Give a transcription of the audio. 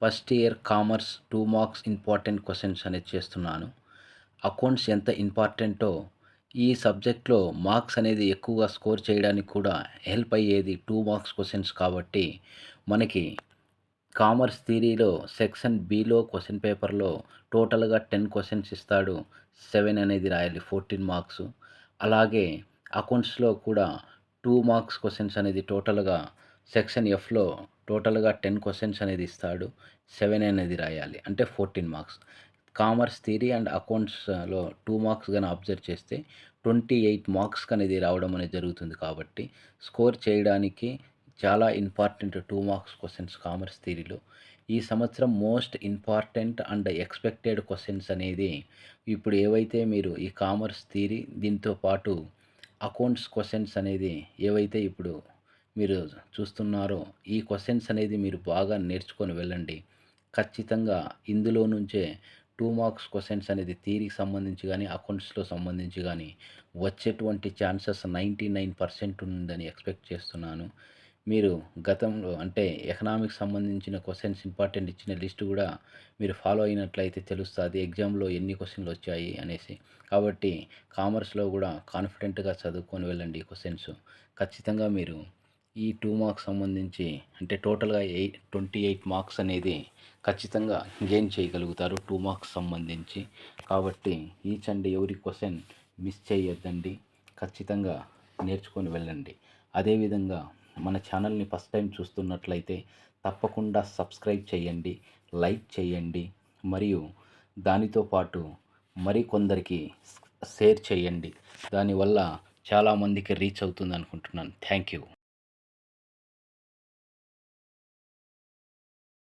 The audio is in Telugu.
First year commerce 2 marks important questions అనేది చేస్తున్నాను. అకౌంట్స్ ఎంత ఇంపార్టెంటో ఈ సబ్జెక్ట్‌లో మార్క్స్ అనేది ఎక్కువగా స్కోర్ చేయడానికి కూడా హెల్ప్ అయ్యేది 2 మార్క్స్ క్వెషన్స్ కాబట్టి, మనకి కామర్స్ థియరీలో సెక్షన్ బిలో క్వెషన్ పేపర్‌లో టోటల్‌గా 10 క్వెషన్స్ ఇస్తాడు. 7 అనేది రాయాలి 14 మార్క్స్. అలాగే అకౌంట్స్‌లో కూడా 2 మార్క్స్ క్వెషన్స్ అనేది టోటల్‌గా సెక్షన్ ఎఫ్‌లో టోటల్‌గా 10 క్వెషన్స్ అనేది ఇస్తాడు. 7 అనేది రాయాలి. అంటే 14 మార్క్స్. కామర్స్ థియరీ అండ్ అకౌంట్స్‌లో 2 మార్క్స్ గాని అబ్జర్వ్ చేస్తే 28 మార్క్స్‌కి అనేది రావడం అనేది జరుగుతుంది కాబట్టి, స్కోర్ చేయడానికి చాలా ఇంపార్టెంట్ 2 మార్క్స్ క్వెషన్స్ కామర్స్ థియరీలో. ఈ సంవత్సరం most important and expected questions అనేది ఇప్పుడు ఏవైతే మీరు ఈ కామర్స్ థియరీ దీంతో పాటు అకౌంట్స్ క్వెషన్స్ అనేది ఏవైతే ఇప్పుడు మీరు చూస్తున్నారో, ఈ క్వెషన్స్ అనేది మీరు బాగా నేర్చుకొని వెళ్ళండి. ఖచ్చితంగా ఇందులో నుంచే 2 మార్క్స్ క్వెషన్స్ అనేది థియరీకి సంబంధించి గానీ, అకౌంట్స్‌లో సంబంధించి గానీ వచ్చేటువంటి ఛాన్సెస్ 99% ఉందని ఎక్స్‌పెక్ట్ చేస్తున్నాను. మీరు గతంలో అంటే ఎకనామిక్స్ సంబంధించిన క్వెషన్స్ ఇంపార్టెంట్ ఇచ్చిన లిస్ట్ గూడా మీరు ఫాలో అయినట్లయితే తెలుస్తాది. ఎగ్జామ్‌లో ఎన్ని క్వెషన్‌లొచ్చాయి అనేసి. కాబట్టి కామర్స్‌లో గూడా కాన్ఫిడెంట్‌గా చదువుకొని వెళ్ళండి ఈ క్వెషన్స్. ఖచ్చితంగా మీరు ఈ 2 మార్క్స్ సంబంధించి అంటే టోటల్‌గా 28 మార్క్స్ అనేది ఖచ్చితంగా గెయిన్ చేయగలుగుతారు 2 మార్క్స్ సంబంధించి. కాబట్టి each and every question miss చేయొద్దండి. ఖచ్చితంగా నేర్చుకొని వెళ్ళండి. అదేవిధంగా మన ఛానల్‌ని ఫస్ట్ టైం చూస్తున్నట్లయితే తప్పకుండా సబ్స్క్రైబ్ చేయండి, లైక్ చేయండి మరియు దానితో పాటు మరికొందరికి షేర్ చేయండి. దానివల్ల చాలామందికి రీచ్ అవుతుందనుకుంటున్నాను. Thank you.